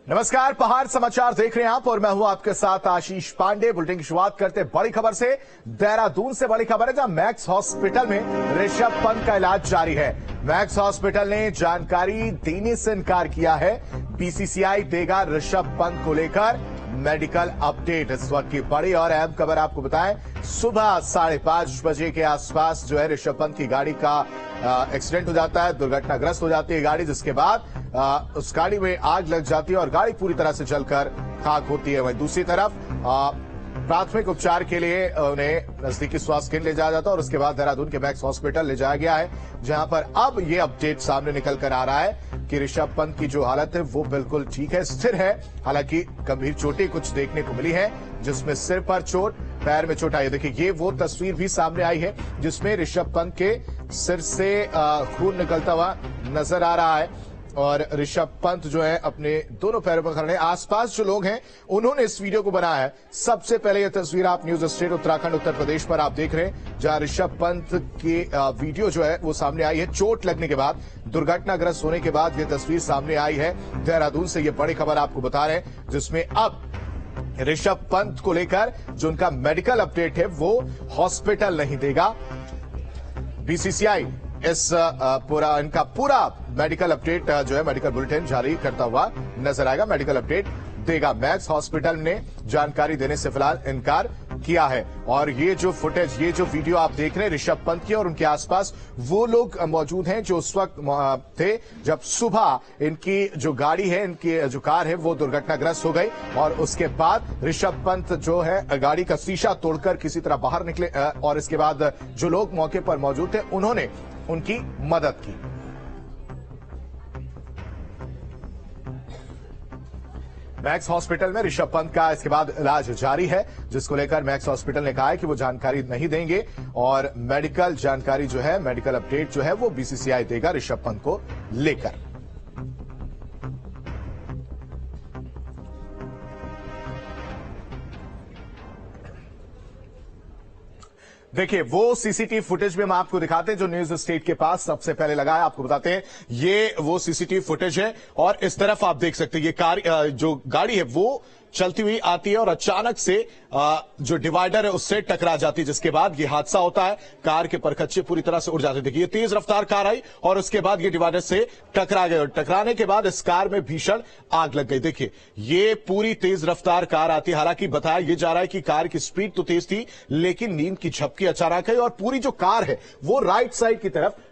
नमस्कार, पहाड़ समाचार देख रहे हैं आप और मैं हूं आपके साथ आशीष पांडे। बुलेटिन की शुरुआत करते हैं बड़ी खबर से। देहरादून से बड़ी खबर है, जहां मैक्स हॉस्पिटल में ऋषभ पंत का इलाज जारी है। मैक्स हॉस्पिटल ने जानकारी देने से इनकार किया है। बीसीसीआई देगा ऋषभ पंत को लेकर मेडिकल अपडेट। इस वक्त की बड़ी और अहम खबर आपको बताएं, सुबह 5:30 बजे के आसपास जो है ऋषभ पंत की गाड़ी का एक्सीडेंट हो जाता है, दुर्घटनाग्रस्त हो जाती है गाड़ी, जिसके बाद उस गाड़ी में आग लग जाती है और गाड़ी पूरी तरह से जलकर खाक होती है। वहीं दूसरी तरफ प्राथमिक उपचार के लिए उन्हें नजदीकी स्वास्थ्य केंद्र ले जाया जाता है और उसके बाद देहरादून के मैक्स हॉस्पिटल ले जाया गया है, जहां पर अब ये अपडेट सामने निकल कर आ रहा है कि ऋषभ पंत की जो हालत है वो बिल्कुल ठीक है, स्थिर है। हालांकि गंभीर चोटें कुछ देखने को मिली है, जिसमें सिर पर चोट, पैर में चोट आई है। देखिए, ये वो तस्वीर भी सामने आई है जिसमें ऋषभ पंत के सिर से खून निकलता हुआ नजर आ रहा है और ऋषभ पंत जो है अपने दोनों पैरों पर खड़े हैं। आसपास जो लोग हैं उन्होंने इस वीडियो को बनाया है। सबसे पहले यह तस्वीर आप न्यूज स्टेट उत्तराखंड उत्तर प्रदेश पर आप देख रहे हैं, जहां ऋषभ पंत की वीडियो जो है वो सामने आई है। चोट लगने के बाद, दुर्घटनाग्रस्त होने के बाद यह तस्वीर सामने आई है। देहरादून से यह बड़ी खबर आपको बता रहे हैं, जिसमें अब ऋषभ पंत को लेकर जो उनका मेडिकल अपडेट है वो हॉस्पिटल नहीं देगा। बीसीसीआई इस इनका पूरा मेडिकल अपडेट जो है मेडिकल बुलेटिन जारी करता हुआ नजर आएगा। मेडिकल अपडेट देगा। मैक्स हॉस्पिटल ने जानकारी देने से फिलहाल इनकार किया है। और ये जो फुटेज, ये जो वीडियो आप देख रहे हैं ऋषभ पंत की और उनके आसपास वो लोग मौजूद हैं जो उस वक्त थे जब सुबह इनकी जो गाड़ी है, इनकी जो कार है वो दुर्घटनाग्रस्त हो गई और उसके बाद ऋषभ पंत जो है गाड़ी का शीशा तोड़कर किसी तरह बाहर निकले और इसके बाद जो लोग मौके पर मौजूद थे उन्होंने उनकी मदद की। मैक्स हॉस्पिटल में ऋषभ पंत का इसके बाद इलाज जारी है, जिसको लेकर मैक्स हॉस्पिटल ने कहा है कि वो जानकारी नहीं देंगे और मेडिकल जानकारी जो है, मेडिकल अपडेट जो है वो बीसीसीआई देगा ऋषभ पंत को लेकर। देखिए, वो सीसीटीवी फुटेज भी हम आपको दिखाते हैं जो न्यूज स्टेट के पास सबसे पहले लगा है। आपको बताते हैं ये वो सीसीटीवी फुटेज है और इस तरफ आप देख सकते हैं ये कार जो गाड़ी है वो चलती हुई आती है और अचानक से जो डिवाइडर है उससे टकरा जाती है, जिसके बाद ये हादसा होता है। कार के परखच्चे पूरी तरह से उड़ जाते हैं। देखिए, ये तेज रफ्तार कार आई और उसके बाद ये डिवाइडर से टकरा गए और टकराने के बाद इस कार में भीषण आग लग गई। देखिए, ये पूरी तेज रफ्तार कार आती है। हालांकि बताया यह जा रहा है कि कार की स्पीड तो तेज थी, लेकिन नींद की झपकी अचानक आई और पूरी जो कार है वो राइट साइड की तरफ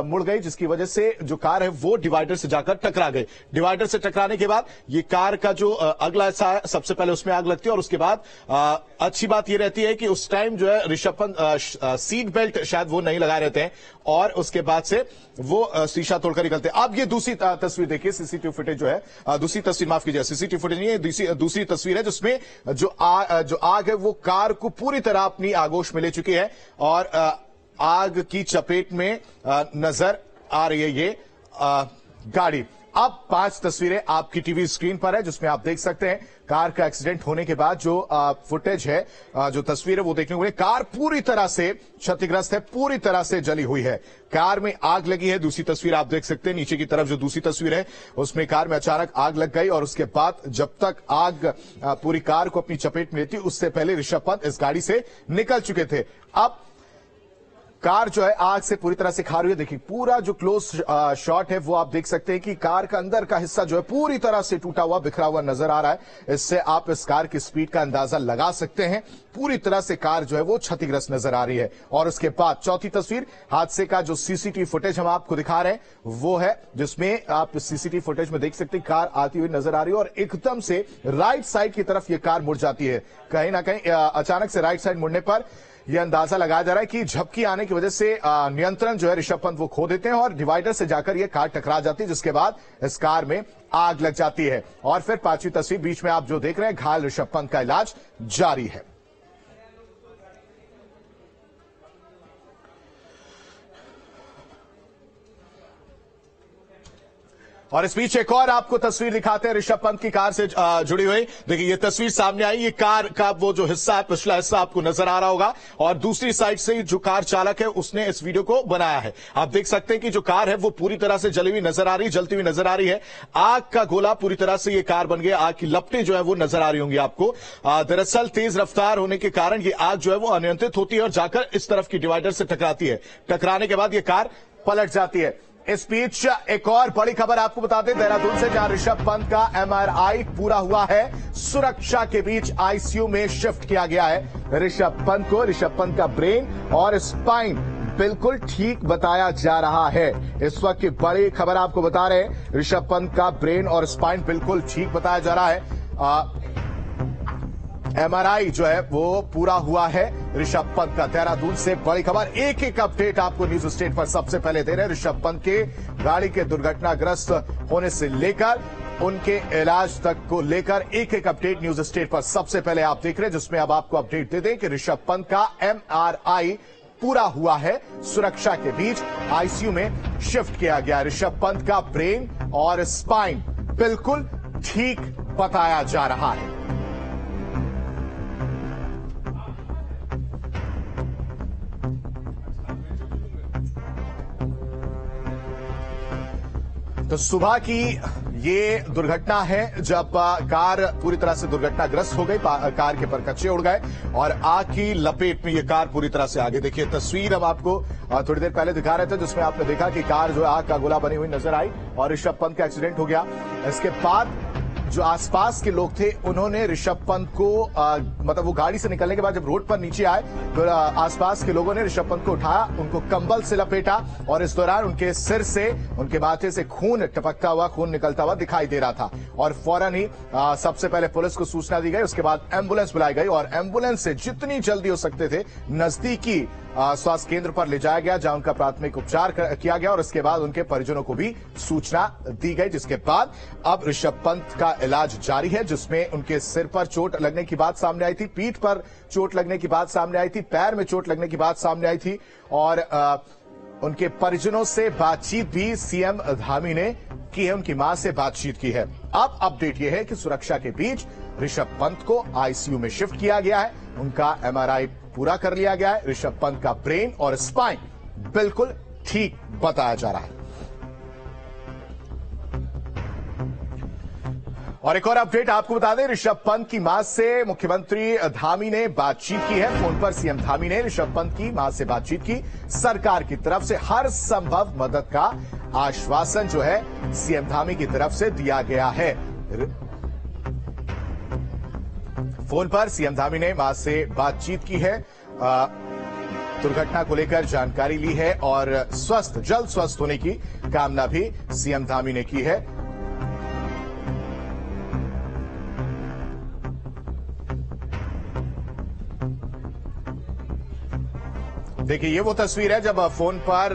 मुड़ गई, जिसकी वजह से जो कार है वो डिवाइडर से जाकर टकरा गई। डिवाइडर से टकराने के बाद ये कार का जो अगला हिस्सा है सबसे पहले उसमें आग लगती है और उसके बाद अच्छी बात ये रहती है कि उस टाइम जो है ऋषभ पंत सीट बेल्ट शायद वो नहीं लगाए रहते हैं और उसके बाद से वो शीशा तोड़कर निकलते हैं। अब ये दूसरी तस्वीर देखिए, सीसीटीवी फुटेज जो है, दूसरी तस्वीर माफ कीजिए, सीसीटीवी फुटेज नहीं है, दूसरी तस्वीर है जिसमें जो आग है वो कार को पूरी तरह अपनी आगोश में ले चुकी है और आग की चपेट में नजर आ रही है ये गाड़ी। अब 5 तस्वीरें आपकी टीवी स्क्रीन पर है, जिसमें आप देख सकते हैं कार का एक्सीडेंट होने के बाद जो फुटेज है, जो तस्वीर है वो देखने को मिली। कार पूरी तरह से क्षतिग्रस्त है, पूरी तरह से जली हुई है, कार में आग लगी है। दूसरी तस्वीर आप देख सकते हैं, नीचे की तरफ जो दूसरी तस्वीर है उसमें कार में अचानक आग लग गई और उसके बाद जब तक आग पूरी कार को अपनी चपेट में लेती उससे पहले ऋषभ पंत इस गाड़ी से निकल चुके थे। अब कार जो है आग से पूरी तरह से खा रही है। देखिए, पूरा जो क्लोज शॉट है वो आप देख सकते हैं कि कार का अंदर का हिस्सा जो है पूरी तरह से टूटा हुआ, बिखरा हुआ नजर आ रहा है। इससे आप इस कार की स्पीड का अंदाजा लगा सकते हैं। पूरी तरह से कार जो है वो क्षतिग्रस्त नजर आ रही है। और उसके बाद चौथी तस्वीर हादसे का जो सीसीटीवी फुटेज हम आपको दिखा रहे हैं वो है, जिसमें आप सीसीटीवी फुटेज में देख सकते हैं कार आती हुई नजर आ रही है और एकदम से राइट साइड की तरफ ये कार मुड़ जाती है। कहीं ना कहीं अचानक से राइट साइड मुड़ने पर यह अंदाजा लगाया जा रहा है कि झपकी आने की वजह से नियंत्रण जो है ऋषभ पंत वो खो देते हैं और डिवाइडर से जाकर यह कार टकरा जाती है, जिसके बाद इस कार में आग लग जाती है। और फिर 5वीं तस्वीर बीच में आप जो देख रहे हैं, घायल ऋषभ पंत का इलाज जारी है। और इस बीच एक और आपको तस्वीर दिखाते हैं ऋषभ पंत की कार से जुड़ी हुई। देखिए ये तस्वीर सामने आई, ये कार का वो जो हिस्सा है, पिछला हिस्सा आपको नजर आ रहा होगा और दूसरी साइड से जो कार चालक है उसने इस वीडियो को बनाया है। आप देख सकते हैं कि जो कार है वो पूरी तरह से जली हुई नजर आ रही है, जलती हुई नजर आ रही है। आग का गोला पूरी तरह से ये कार बन गया, आग की लपटें जो है वो नजर आ रही होंगी आपको। दरअसल तेज रफ्तार होने के कारण ये आग जो है वो अनियंत्रित होती है और जाकर इस तरफ की डिवाइडर से टकराती है। टकराने के बाद ये कार पलट जाती है। इस बीच एक और बड़ी खबर आपको बता दें देहरादून से, जहां ऋषभ पंत का एमआरआई पूरा हुआ है। सुरक्षा के बीच आईसीयू में शिफ्ट किया गया है ऋषभ पंत को। ऋषभ पंत का ब्रेन और स्पाइन बिल्कुल ठीक बताया जा रहा है। इस वक्त की बड़ी खबर आपको बता रहे हैं, ऋषभ पंत का ब्रेन और स्पाइन बिल्कुल ठीक बताया जा रहा है। एमआरआई जो है वो पूरा हुआ है ऋषभ पंत का। देहरादून से बड़ी खबर, एक एक अपडेट आपको न्यूज स्टेट पर सबसे पहले दे रहे हैं। ऋषभ पंत के गाड़ी के दुर्घटनाग्रस्त होने से लेकर उनके इलाज तक को लेकर एक एक अपडेट न्यूज स्टेट पर सबसे पहले आप देख रहे हैं, जिसमें अब आपको अपडेट दे दें कि ऋषभ पंत का एमआरआई पूरा हुआ है। सुरक्षा के बीच आईसीयू में शिफ्ट किया गया। ऋषभ पंत का ब्रेन और स्पाइन बिल्कुल ठीक बताया जा रहा है। तो सुबह की ये दुर्घटना है जब कार पूरी तरह से दुर्घटनाग्रस्त हो गई, कार के परकच्चे उड़ गए और आग की लपेट में ये कार पूरी तरह से आगे। देखिए तस्वीर हम आपको थोड़ी देर पहले दिखा रहे थे, जिसमें आपने देखा कि कार जो है आग का गोला बनी हुई नजर आई और ऋषभ पंत का एक्सीडेंट हो गया। इसके बाद जो आसपास के लोग थे उन्होंने ऋषभ पंत को मतलब वो गाड़ी से निकलने के बाद जब रोड पर नीचे आए तो आसपास के लोगों ने ऋषभ पंत को उठाया, उनको कंबल से लपेटा और इस दौरान उनके सिर से, उनके माथे से खून टपकता हुआ, खून निकलता हुआ दिखाई दे रहा था। और फौरन ही सबसे पहले पुलिस को सूचना दी गई, उसके बाद एम्बुलेंस बुलाई गई और एम्बुलेंस से जितनी जल्दी हो सकते थे नजदीकी स्वास्थ्य केंद्र पर ले जाया गया, जहां उनका प्राथमिक उपचार किया गया और उसके बाद उनके परिजनों को भी सूचना दी गई, जिसके बाद अब ऋषभ पंत का इलाज जारी है, जिसमें उनके सिर पर चोट लगने की बात सामने आई थी, पीठ पर चोट लगने की बात सामने आई थी, पैर में चोट लगने की बात सामने आई थी और उनके परिजनों से बातचीत भी सीएम धामी ने की है, उनकी मां से बातचीत की है। अब अपडेट यह है कि सुरक्षा के बीच ऋषभ पंत को आईसीयू में शिफ्ट किया गया है, उनका एमआरआई पूरा कर लिया गया है। ऋषभ पंत का ब्रेन और स्पाइन बिल्कुल ठीक बताया जा रहा है। और एक और अपडेट आपको बता दें, ऋषभ पंत की मां से मुख्यमंत्री धामी ने बातचीत की है। फोन पर सीएम धामी ने ऋषभ पंत की मां से बातचीत की। सरकार की तरफ से हर संभव मदद का आश्वासन जो है सीएम धामी की तरफ से दिया गया है। फोन पर सीएम धामी ने मां से बातचीत की है, दुर्घटना को लेकर जानकारी ली है और जल्द स्वस्थ होने की कामना भी सीएम धामी ने की है। देखिए ये वो तस्वीर है जब फोन पर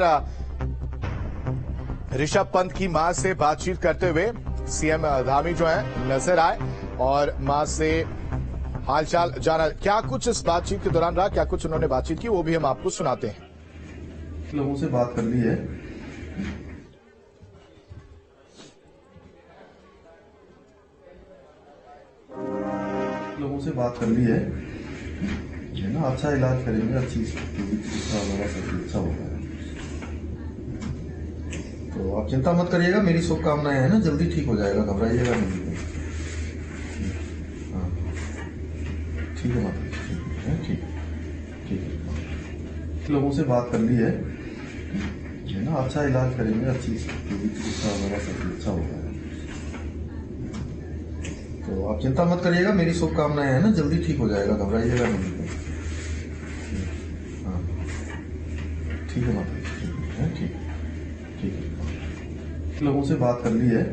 ऋषभ पंत की मां से बातचीत करते हुए सीएम धामी जो है नजर आए और मां से हालचाल जाना। क्या कुछ इस बातचीत के दौरान रहा, क्या कुछ उन्होंने बातचीत की, वो भी हम आपको सुनाते हैं। लोगों से बात कर ली है, लोगों से बात कर ली है ना, अच्छा इलाज करेंगे, अच्छी चिकित्सा वगैरह सब अच्छा होगा। तो आप चिंता मत करिएगा, मेरी शुभकामनाएं हैं ना, जल्दी ठीक हो जाएगा, घबराइएगा नहीं। हाँ ठीक है माता, ठीक है। लोगों से बात कर ली है ना, अच्छा इलाज करेंगे, अच्छी चिकित्सा वगैरह सब अच्छा होगा। तो आप चिंता मत करिएगा, मेरी शुभकामनाएं हैं ना, जल्दी ठीक हो जाएगा, घबराइएगा नहीं। हाँ ठीक है माता, ठीक है। लोगों से बात कर ली है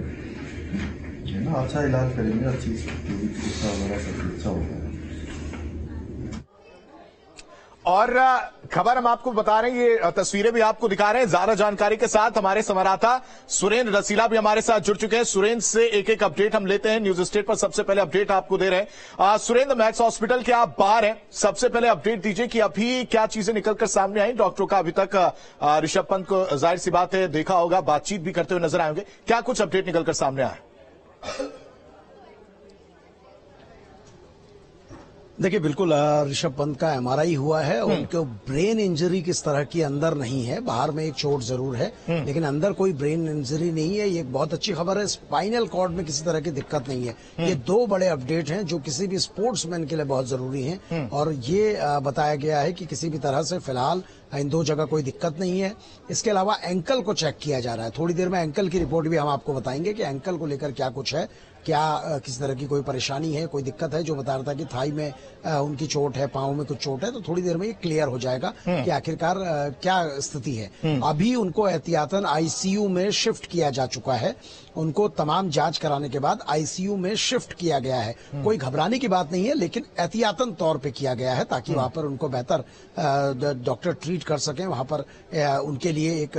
ना, अच्छा इलाज करेंगे, अच्छी चिकित्सा वगैरह सब अच्छा होगा। और खबर हम आपको बता रहे हैं, ये तस्वीरें भी आपको दिखा रहे हैं। ज्यादा जानकारी के साथ हमारे संवाददाता सुरेंद्र रसीला भी हमारे साथ जुड़ चुके हैं। सुरेंद्र से एक एक अपडेट हम लेते हैं। न्यूज स्टेट पर सबसे पहले अपडेट आपको दे रहे हैं। सुरेंद्र, मैक्स हॉस्पिटल के आप बाहर हैं, सबसे पहले अपडेट दीजिए कि अभी क्या चीजें निकलकर सामने आई। डॉक्टरों का अभी तक ऋषभ पंत को जाहिर सी बात है देखा होगा, बातचीत भी करते हुए नजर आएंगे, क्या कुछ अपडेट निकलकर सामने आया? देखिए, बिल्कुल ऋषभ पंत का एमआरआई हुआ है। उनको ब्रेन इंजरी किस तरह की अंदर नहीं है, बाहर में एक चोट जरूर है, लेकिन अंदर कोई ब्रेन इंजरी नहीं है। ये एक बहुत अच्छी खबर है। स्पाइनल कॉर्ड में किसी तरह की दिक्कत नहीं है। ये दो बड़े अपडेट हैं जो किसी भी स्पोर्ट्समैन के लिए बहुत जरूरी हैं। और ये बताया गया है कि किसी भी तरह से फिलहाल इन दो जगह कोई दिक्कत नहीं है। इसके अलावा एंकल को चेक किया जा रहा है। थोड़ी देर में एंकल की रिपोर्ट भी हम आपको बताएंगे कि एंकल को लेकर क्या कुछ है, क्या किसी तरह की कोई परेशानी है, कोई दिक्कत है। जो बता रहा था कि थाई में उनकी चोट है, पांव में कुछ चोट है, तो थोड़ी देर में ये क्लियर हो जाएगा कि आखिरकार क्या स्थिति है। अभी उनको एहतियातन आईसीयू में शिफ्ट किया जा चुका है। उनको तमाम जांच कराने के बाद आईसीयू में शिफ्ट किया गया है। कोई घबराने की बात नहीं है, लेकिन एहतियातन तौर पे किया गया है ताकि वहां पर उनको बेहतर डॉक्टर ट्रीट कर सकें, वहां पर उनके लिए एक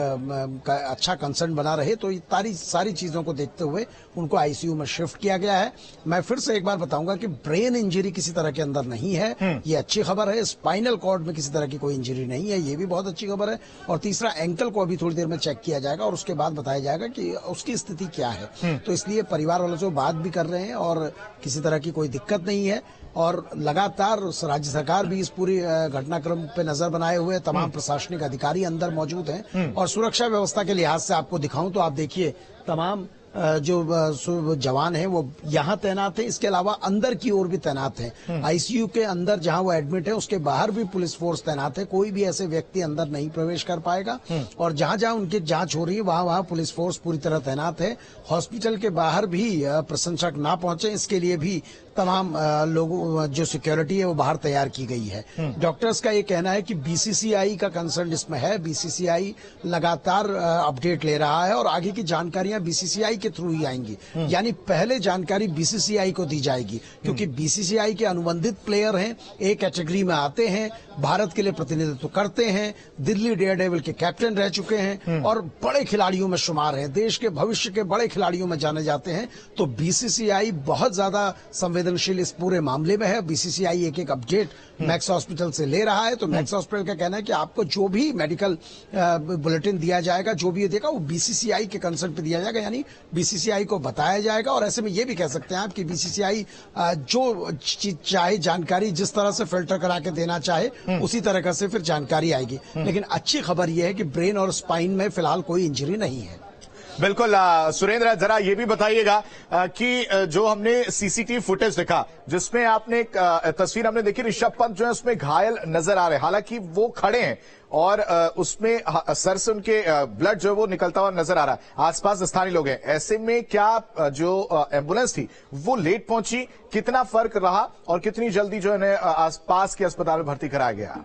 अच्छा कंसर्न बना रहे। तो ये सारी चीजों को देखते हुए उनको आईसीयू में शिफ्ट किया गया है। मैं फिर से एक बार बताऊंगा कि ब्रेन इंजरी किसी तरह के अंदर नहीं है, ये अच्छी खबर है। स्पाइनल कॉर्ड में किसी तरह की कोई इंजरी नहीं है, ये भी बहुत अच्छी खबर है। और तीसरा, एंकल को अभी थोड़ी देर में चेक किया जाएगा और उसके बाद बताया जाएगा कि उसकी स्थिति क्या है। तो इसलिए परिवार वालों से बात भी कर रहे हैं और किसी तरह की कोई दिक्कत नहीं है। और लगातार राज्य सरकार भी इस पूरी घटनाक्रम पे नजर बनाए हुए, तमाम प्रशासनिक अधिकारी अंदर मौजूद हैं। और सुरक्षा व्यवस्था के लिहाज से आपको दिखाऊं तो आप देखिए, तमाम जो जवान हैं वो यहाँ तैनात हैं। इसके अलावा अंदर की ओर भी तैनात हैं। आईसीयू के अंदर जहां वो एडमिट है उसके बाहर भी पुलिस फोर्स तैनात है। कोई भी ऐसे व्यक्ति अंदर नहीं प्रवेश कर पाएगा। और जहां जहां उनकी जांच हो रही है वहां वहां पुलिस फोर्स पूरी तरह तैनात है। हॉस्पिटल के बाहर भी प्रशंसक ना पहुंचे, इसके लिए भी तमाम लोगों जो सिक्योरिटी है वो बाहर तैयार की गई है। डॉक्टर्स का ये कहना है कि बीसीसीआई का कंसर्न इसमें है। बीसीसीआई लगातार अपडेट ले रहा है और आगे की जानकारियां बीसीसीआई के थ्रू ही आएंगी। यानी पहले जानकारी बीसीसीआई को दी जाएगी, क्योंकि बीसीसीआई के अनुबंधित प्लेयर हैं, एक कैटेगरी में आते हैं, भारत के लिए प्रतिनिधित्व करते हैं, दिल्ली डेयरडेविल के कैप्टन रह चुके हैं और बड़े खिलाड़ियों में शुमार हैं, देश के भविष्य के बड़े खिलाड़ियों में जाने जाते हैं। तो बीसीसीआई बहुत ज्यादा संवेदनशील इस पूरे मामले में है। बीसीसीआई एक एक अपडेट मैक्स हॉस्पिटल से ले रहा है। तो मैक्स हॉस्पिटल का कहना है कि आपको जो भी मेडिकल बुलेटिन दिया जाएगा, जो भी देगा, वो बीसीसीआई के कंसर्न पे दिया जाएगा, यानी बीसीसीआई को बताया जाएगा। और ऐसे में ये भी कह सकते हैं आप कि बीसीसीआई जो चाहे जानकारी जिस तरह से फिल्टर करा के देना चाहे उसी तरह से फिर जानकारी आएगी। लेकिन अच्छी खबर यह है कि ब्रेन और स्पाइन में फिलहाल कोई इंजरी नहीं है। बिल्कुल। सुरेंद्र, जरा ये भी बताइएगा कि जो हमने सीसीटीवी फुटेज देखा, जिसमें आपने तस्वीर हमने देखी, ऋषभ पंत जो है उसमें घायल नजर आ रहे हैं। हालांकि वो खड़े हैं और उसमें सर से उनके ब्लड जो है वो निकलता हुआ नजर आ रहा है। आसपास स्थानीय लोग हैं। ऐसे में क्या जो एम्बुलेंस थी वो लेट पहुंची, कितना फर्क रहा और कितनी जल्दी जो है आसपास के अस्पताल में भर्ती कराया गया?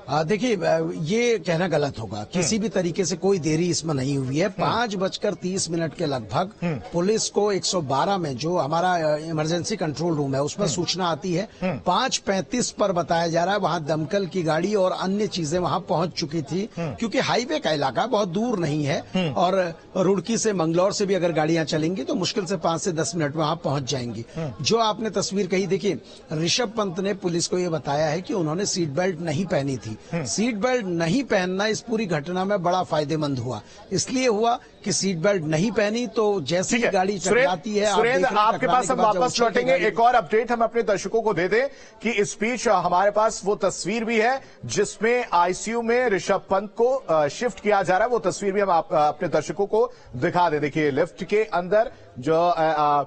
देखिए, ये कहना गलत होगा। किसी भी तरीके से कोई देरी इसमें नहीं हुई है। 5:30 के लगभग पुलिस को 112 में, जो हमारा इमरजेंसी कंट्रोल रूम है, उसमें सूचना आती है। 5:35 पर बताया जा रहा है वहां दमकल की गाड़ी और अन्य चीजें वहां पहुंच चुकी थी, क्योंकि हाईवे का इलाका बहुत दूर नहीं है और रुड़की से, मंगलौर से भी अगर गाड़ियां चलेंगी तो मुश्किल से 5 से 10 मिनट में वहां पहुंच जाएंगी। जो आपने तस्वीर कही, देखिए, ऋषभ पंत ने पुलिस को यह बताया है कि उन्होंने सीट बेल्ट नहीं पहनी थी। सीट बेल्ट नहीं पहनना इस पूरी घटना में बड़ा फायदेमंद हुआ। इसलिए हुआ कि सीट बेल्ट नहीं पहनी तो जैसी गाड़ी टकराती है। सुरेंद्र, आपके पास हम वापस लौटेंगे। एक और अपडेट हम अपने दर्शकों को दे दें कि इस बीच हमारे पास वो तस्वीर भी है जिसमें आईसीयू में ऋषभ पंत को शिफ्ट किया जा रहा है। वो तस्वीर भी हम अपने दर्शकों को दिखा दें। देखिए, लिफ्ट के अंदर जो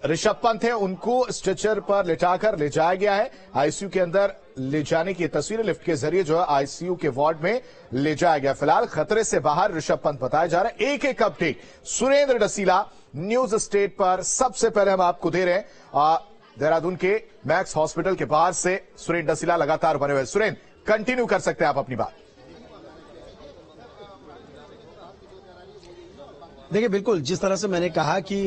ऋषभ पंत है उनको स्ट्रेचर पर लिटाकर ले जाया गया है। आईसीयू के अंदर ले जाने की तस्वीरें लिफ्ट के जरिए जो है आईसीयू के वार्ड में ले जाया गया। फिलहाल खतरे से बाहर ऋषभ पंत बताया जा रहा है। एक एक अपडेट सुरेंद्र रसीला न्यूज स्टेट पर सबसे पहले हम आपको दे रहे हैं। देहरादून के मैक्स हॉस्पिटल के बाहर से सुरेंद्र रसीला लगातार बने हुए। सुरेंद्र, कंटिन्यू कर सकते हैं आप अपनी बात। देखिए, बिल्कुल जिस तरह से मैंने कहा कि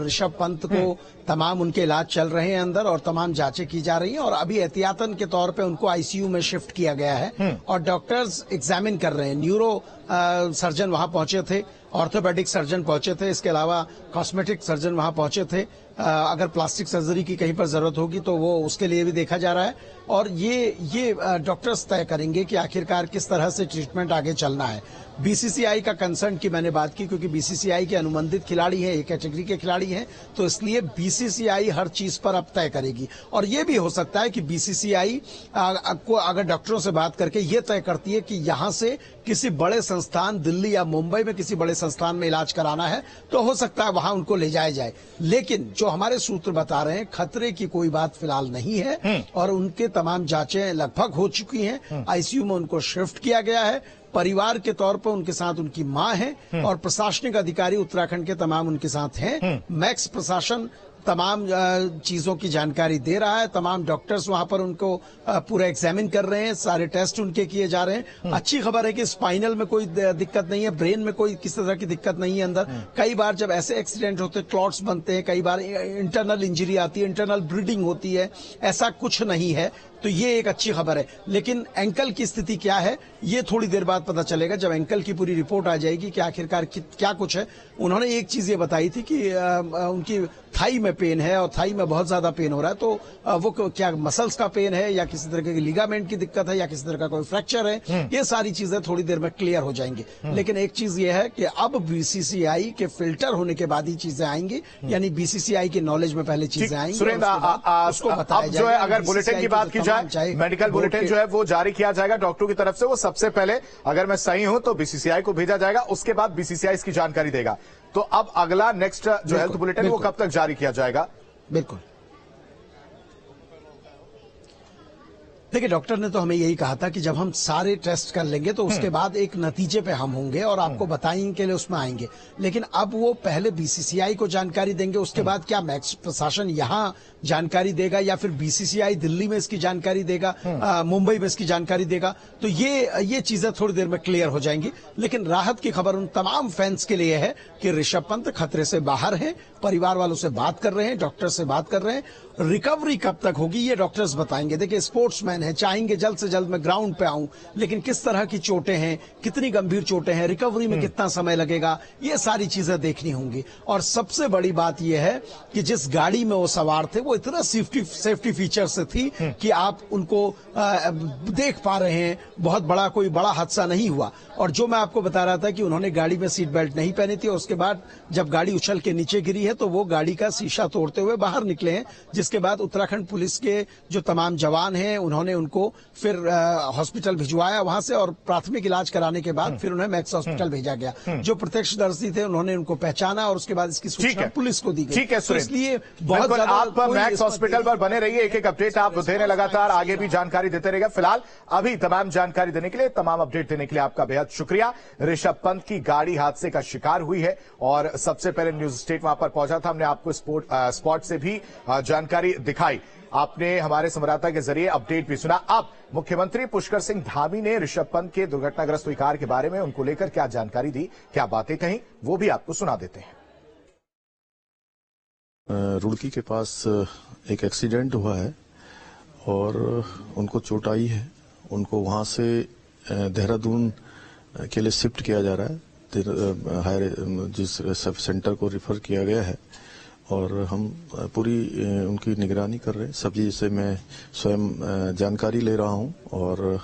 ऋषभ पंत को तमाम उनके इलाज चल रहे हैं अंदर और तमाम जांचें की जा रही हैं और अभी एहतियातन के तौर पे उनको आईसीयू में शिफ्ट किया गया है और डॉक्टर्स एग्जामिन कर रहे हैं। न्यूरो सर्जन वहां पहुंचे थे, ऑर्थोपेडिक सर्जन पहुंचे थे, इसके अलावा कॉस्मेटिक सर्जन वहां पहुंचे थे। अगर प्लास्टिक सर्जरी की कहीं पर जरूरत होगी तो वो उसके लिए भी देखा जा रहा है और ये डॉक्टर्स तय करेंगे कि आखिरकार किस तरह से ट्रीटमेंट आगे चलना है। बीसीसीआई का कंसर्न की मैंने बात की क्योंकि बीसीसीआई के अनुबंधित खिलाड़ी हैं, एक कैटेगरी के खिलाड़ी हैं, तो इसलिए बीसीसीआई हर चीज पर अब तय करेगी और ये भी हो सकता है कि बीसीसीआई को अगर डॉक्टरों से बात करके ये तय करती है कि यहां से किसी बड़े संस्थान दिल्ली या मुंबई में किसी बड़े संस्थान में इलाज कराना है तो हो सकता है वहां उनको ले जाया जाए। लेकिन जो हमारे सूत्र बता रहे हैं खतरे की कोई बात फिलहाल नहीं है और उनके तमाम जांचें लगभग हो चुकी हैं। आईसीयू में उनको शिफ्ट किया गया है। परिवार के तौर पर उनके साथ उनकी मां है और प्रशासनिक अधिकारी उत्तराखंड के तमाम उनके साथ हैं। मैक्स प्रशासन तमाम चीजों की जानकारी दे रहा है। तमाम डॉक्टर्स वहां पर उनको पूरा एग्जामिन कर रहे हैं, सारे टेस्ट उनके किए जा रहे हैं। अच्छी खबर है कि स्पाइनल में कोई दिक्कत नहीं है, ब्रेन में कोई किसी तरह की दिक्कत नहीं है अंदर। कई बार जब ऐसे एक्सीडेंट होते हैं क्लॉट्स बनते हैं, कई बार इंटरनल इंजरी आती है, इंटरनल ब्लीडिंग होती है, ऐसा कुछ नहीं है, तो ये एक अच्छी खबर है। लेकिन एंकल की स्थिति क्या है ये थोड़ी देर बाद पता चलेगा जब एंकल की पूरी रिपोर्ट आ जाएगी कि आखिरकार क्या कुछ है। उन्होंने एक चीज ये बताई थी कि उनकी थाई में पेन है और थाई में बहुत ज्यादा पेन हो रहा है, तो वो क्या मसल्स का पेन है या किसी तरह के लिगामेंट की दिक्कत है या किसी तरह का कोई फ्रैक्चर है, ये सारी चीजें थोड़ी देर में क्लियर हो जाएंगी। लेकिन एक चीज ये है कि अब बीसीसीआई के फिल्टर होने के बाद ही चीजें आएंगी, यानी बीसीसीआई के नॉलेज में पहले चीजें आएंगी। सुरेंद्र, अब जो है अगर बुलेटिन की बात की जाए, मेडिकल बुलेटिन जो है वो जारी किया जाएगा डॉक्टरों की तरफ से। वो सबसे पहले अगर मैं सही हूं तो बीसीसीआई को भेजा जाएगा, उसके बाद बीसीसीआई इसकी जानकारी देगा। तो अब अगला नेक्स्ट जो हेल्थ बुलेटिन वो कब तक जारी किया जाएगा? बिल्कुल, देखिए डॉक्टर ने तो हमें यही कहा था कि जब हम सारे टेस्ट कर लेंगे तो उसके बाद एक नतीजे पे हम होंगे और आपको बताएंगे के लिए उसमें आएंगे। लेकिन अब वो पहले बीसीसीआई को जानकारी देंगे, उसके बाद क्या मैक्स प्रशासन यहाँ जानकारी देगा या फिर बीसीसीआई दिल्ली में इसकी जानकारी देगा, मुंबई में इसकी जानकारी देगा, तो ये चीजें थोड़ी देर में क्लियर हो जाएंगी। लेकिन राहत की खबर उन तमाम फैंस के लिए है कि ऋषभ पंत खतरे से बाहर हैं, परिवार वालों से बात कर रहे हैं, डॉक्टर से बात कर रहे हैं। रिकवरी कब तक होगी ये डॉक्टर्स बताएंगे। देखिए स्पोर्ट्समैन है, चाहेंगे जल्द से जल्द मैं ग्राउंड पे आऊं, लेकिन किस तरह की चोटें हैं, कितनी गंभीर चोटें हैं, रिकवरी में कितना समय लगेगा, ये सारी चीजें देखनी होंगी। और सबसे बड़ी बात यह है कि जिस गाड़ी में वो सवार थे वो इतना सेफ्टी फीचर से थी कि आप उनको देख पा रहे हैं, बहुत बड़ा कोई बड़ा हादसा नहीं हुआ। और जो मैं आपको बता रहा था कि उन्होंने गाड़ी में सीट बेल्ट नहीं पहनी थी और उसके बाद जब गाड़ी उछल के नीचे गिरी है तो वो गाड़ी का शीशा तोड़ते हुए बाहर निकले हैं, जिसके बाद उत्तराखंड पुलिस के जो तमाम जवान हैं उन्होंने उनको फिर हॉस्पिटल भिजवाया वहां से और प्राथमिक इलाज कराने के बाद फिर उन्हें मैक्स हॉस्पिटल भेजा गया। जो प्रत्यक्षदर्शी थे उन्होंने उनको पहचाना और उसके बाद इसकी सूचना पुलिस को दी गई। ठीक है, तो इसलिए बहुत ज्यादा आप मैक्स हॉस्पिटल पर बने रहिए, एक एक अपडेट आप देने लगातार आगे भी जानकारी देते रहेगा। फिलहाल अभी तमाम जानकारी देने के लिए, तमाम अपडेट देने के लिए आपका बेहद शुक्रिया। ऋषभ पंत की गाड़ी हादसे का शिकार हुई है और सबसे पहले न्यूज स्टेट वहां पर पहुंचा था, हमने आपको स्पॉट से भी जानकारी दिखाई, आपने हमारे संवाददाता के जरिए अपडेट भी सुना। अब मुख्यमंत्री पुष्कर सिंह धामी ने ऋषभ पंत के दुर्घटनाग्रस्त हुई कार के बारे में उनको लेकर क्या जानकारी दी, क्या बातें कही, वो भी आपको सुना देते हैं। रुड़की के पास एक एक्सीडेंट हुआ है और उनको चोट आई है। उनको वहां से देहरादून के लिए शिफ्ट किया जा रहा है, जिस सब सेंटर को रिफर किया गया है और हम पूरी उनकी निगरानी कर रहे हैं। सब चीज से मैं स्वयं जानकारी ले रहा हूं और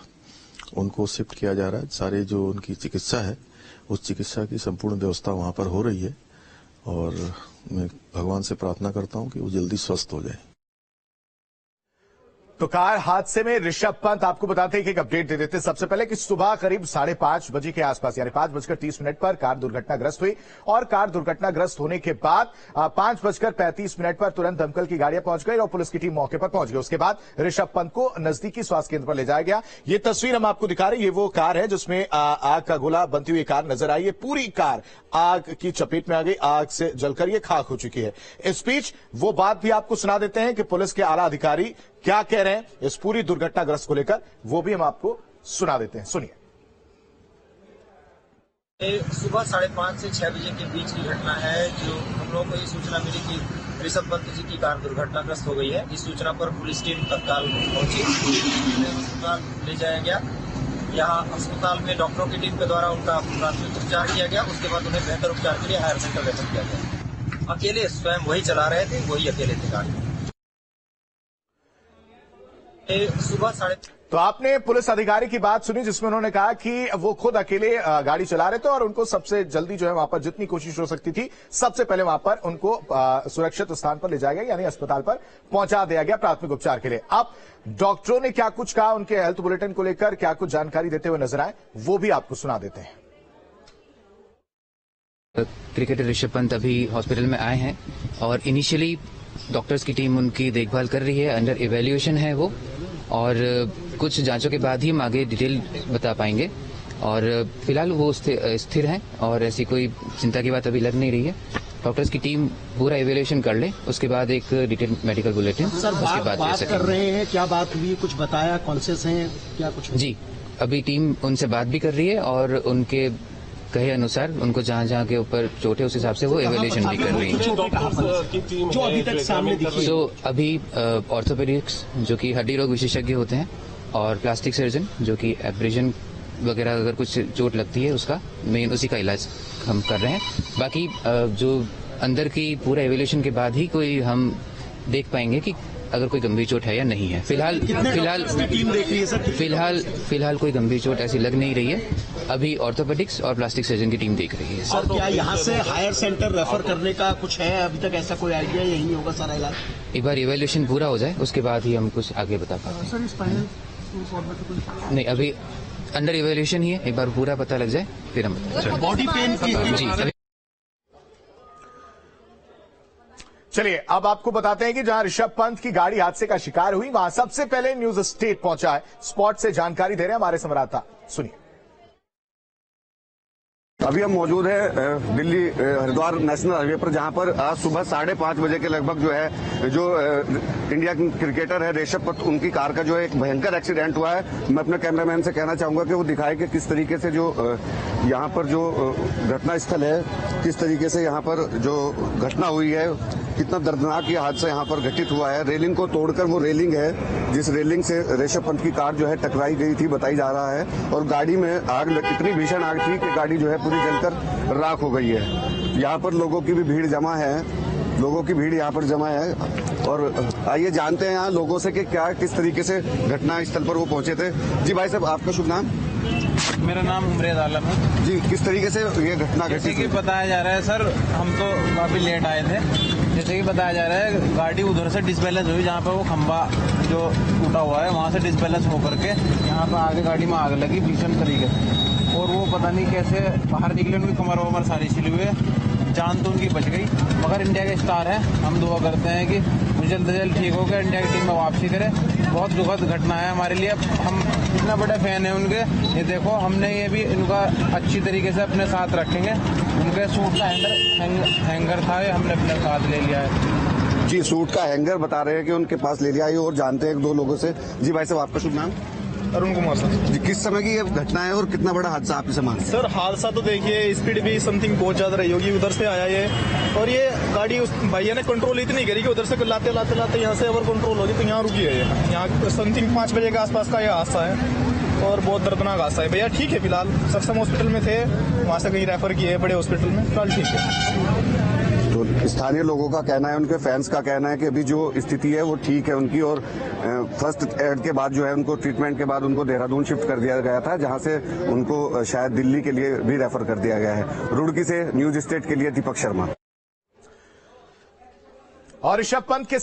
उनको शिफ्ट किया जा रहा है। सारी जो उनकी चिकित्सा है उस चिकित्सा की संपूर्ण व्यवस्था वहां पर हो रही है और मैं भगवान से प्रार्थना करता हूं कि वो जल्दी स्वस्थ हो जाए। तो कार हादसे में ऋषभ पंत, आपको बताते हैं कि एक अपडेट दे देते हैं सबसे पहले कि सुबह करीब 5:30 बजे के आसपास यानी 5:30 पर कार दुर्घटनाग्रस्त हुई और कार दुर्घटनाग्रस्त होने के बाद 5:35 पर तुरंत दमकल की गाड़ियां पहुंच गई और पुलिस की टीम मौके पर पहुंच गई। उसके बाद ऋषभ पंत को नजदीकी स्वास्थ्य केंद्र पर ले जाया गया। ये तस्वीर हम आपको दिखा रहे हैं, ये वो कार है जिसमें आग का गोला बनती हुई कार नजर आई है। पूरी कार आग की चपेट में आ गई, आग से जलकर ये खाक हो चुकी है। इस बीच वो बात भी आपको सुना देते हैं कि पुलिस के आला अधिकारी क्या कह रहे हैं इस पूरी दुर्घटनाग्रस्त को लेकर, वो भी हम आपको सुना देते हैं, सुनिए। सुबह 5:30 से 6 बजे के बीच की घटना है। जो हम लोगों को ये सूचना मिली कि ऋषभ पंत जी की कार दुर्घटनाग्रस्त हो गई है। इस सूचना पर पुलिस टीम तत्काल पहुंची, उन्हें अस्पताल ले जाया गया। यहाँ अस्पताल में डॉक्टरों की टीम के द्वारा उनका प्राथमिक उपचार किया गया। उसके बाद उन्हें बेहतर उपचार के लिए हायर सेंटर रेफर किया गया। अकेले स्वयं वही चला रहे थे, वही अकेले थे गाड़ी। सुबह तो आपने पुलिस अधिकारी की बात सुनी जिसमें उन्होंने कहा कि वो खुद अकेले गाड़ी चला रहे थे और उनको सबसे जल्दी जो है वहां पर जितनी कोशिश हो सकती थी सबसे पहले वहां पर उनको सुरक्षित स्थान पर ले जाया गया, यानी अस्पताल पर पहुंचा दिया गया प्राथमिक उपचार के लिए। अब डॉक्टरों ने क्या कुछ कहा, उनके हेल्थ बुलेटिन को लेकर क्या कुछ जानकारी देते हुए नजर आए, वो भी आपको सुना देते हैं। क्रिकेटर ऋषभ पंत अभी हॉस्पिटल में आए हैं और इनिशियली डॉक्टर्स की टीम उनकी देखभाल कर रही है, अंडर इवैल्यूएशन है वो, और कुछ जांचों के बाद ही हम आगे डिटेल बता पाएंगे। और फिलहाल वो स्थिर हैं और ऐसी कोई चिंता की बात अभी लग नहीं रही है। डॉक्टर्स की टीम पूरा इवैल्यूएशन कर ले, उसके बाद एक डिटेल मेडिकल बुलेटिन उसके बाद दे सकेंगे। कर रहे हैं, क्या बात हुई, कुछ बताया, कॉन्शियस हैं क्या कुछ? जी, अभी टीम उनसे बात भी कर रही है और उनके कहे अनुसार उनको जहाँ के ऊपर चोट है उस हिसाब से वो इवैल्यूएशन भी कर रही है। जो अभी तक सामने दिखी तो अभी ऑर्थोपेडिक्स जो कि हड्डी रोग विशेषज्ञ होते हैं और प्लास्टिक सर्जन जो कि एब्रेजन वगैरह अगर कुछ चोट लगती है उसका मेन उसी का इलाज हम कर रहे हैं। बाकी जो अंदर की पूरा इवैल्यूएशन के बाद ही कोई हम देख पाएंगे कि अगर कोई गंभीर चोट है या नहीं है। फिलहाल टीम देख रही है सर? फिलहाल कोई गंभीर चोट ऐसी लग नहीं रही है। अभी ऑर्थोपेडिक्स और प्लास्टिक सर्जन की टीम देख रही है। सर क्या यहाँ से हायर सेंटर रेफर करने का कुछ है अभी तक? ऐसा कोई आइडिया? यही होगा सारा इलाज? एक बार इवैल्यूएशन पूरा हो जाए उसके बाद ही हम कुछ आगे बता पाते हैं। नहीं, अभी अंडर इवैल्यूएशन ही है, एक बार पूरा पता लग जाए फिर हम बॉडी पेन की चलिए अब आपको बताते हैं कि जहां ऋषभ पंत की गाड़ी हादसे का शिकार हुई वहां सबसे पहले न्यूज स्टेट पहुंचा है। स्पॉट से जानकारी दे रहे हैं हमारे संवाददाता, सुनिए। अभी हम मौजूद है दिल्ली हरिद्वार नेशनल हाईवे पर, जहां पर आज सुबह 5:30 बजे के लगभग जो इंडिया के क्रिकेटर है ऋषभ पंत, उनकी कार का जो है एक भयंकर एक्सीडेंट हुआ है। मैं अपने कैमरामैन से कहना चाहूंगा कि वो दिखाए कि किस तरीके से जो यहाँ पर जो घटना स्थल है, किस तरीके से यहाँ पर जो घटना हुई है, कितना दर्दनाक ये हादसा यहाँ पर घटित हुआ है। रेलिंग को तोड़कर वो रेलिंग है जिस रेलिंग से ऋषभ पंत की कार जो है टकराई गई थी, बताई जा रहा है। और गाड़ी में आग, इतनी भीषण आग थी कि गाड़ी जो है पूरी जलकर राख हो गई है। यहाँ पर लोगों की भी भीड़ जमा यहाँ पर जमा है। और आइए जानते हैं यहाँ लोगों से कि क्या किस तरीके से घटना स्थल पर वो पहुंचे थे। जी भाई साहब, आपका शुभ नाम? मेरा नाम उमरेद आलम है जी। किस तरीके से ये घटना जैसे घटी? कि बताया जा रहा है सर, हम तो काफी लेट आए थे। जैसे कि बताया जा रहा है गाड़ी उधर से डिसबैलेंस हुई, जहाँ पे वो खंबा जो टूटा हुआ है वहाँ से डिसबैलेंस होकर के यहाँ पे आगे गाड़ी में आग लगी भीषण तरीके से। और वो पता नहीं कैसे बाहर निकले, उनकी कमर वमर सारी छिली हुई है। जान तो उनकी बच गई, मगर इंडिया के स्टार है, हम दुआ करते हैं कि जल्द से जल्द ठीक होकर इंडिया की टीम में वापसी करे। बहुत दुखद घटना है हमारे लिए, हम इतना बड़े फैन हैं उनके। ये देखो, हमने ये भी इनका अच्छी तरीके से अपने साथ रखेंगे। उनके सूट का हैंगर था, ये हमने अपने साथ ले लिया है। जी, सूट का हैंगर बता रहे हैं कि उनके पास ले लिया है। और जानते हैं एक दो लोगों से। जी भाई साहब, आपका शुभ नाम? अरुण कुमार सर। जी, किस समय की ये घटना है और कितना बड़ा हादसा आप इसे मानते हैं? सर हादसा तो देखिए, स्पीड भी समथिंग बहुत ज्यादा रही होगी, उधर से आया ये, और ये गाड़ी उस भैया ने कंट्रोल इतनी करी कि उधर से लाते यहाँ से ओवर कंट्रोल होगी तो यहाँ रुकी है। यहाँ समथिंग 5 बजे के आसपास का ये हादसा है और बहुत दर्दनाक हादसा है। भैया ठीक है, फिलहाल सक्षम हॉस्पिटल में थे, वहां से कहीं रेफर किए है बड़े हॉस्पिटल में, फिलहाल ठीक है। तो स्थानीय लोगों का कहना है, उनके फैंस का कहना है कि अभी जो स्थिति है वो ठीक है उनकी। और फर्स्ट एड के बाद जो है उनको ट्रीटमेंट के बाद उनको देहरादून शिफ्ट कर दिया गया था, जहां से उनको शायद दिल्ली के लिए भी रेफर कर दिया गया है। रुड़की से न्यूज स्टेट के लिए दीपक शर्मा। और ऋषभ पंत के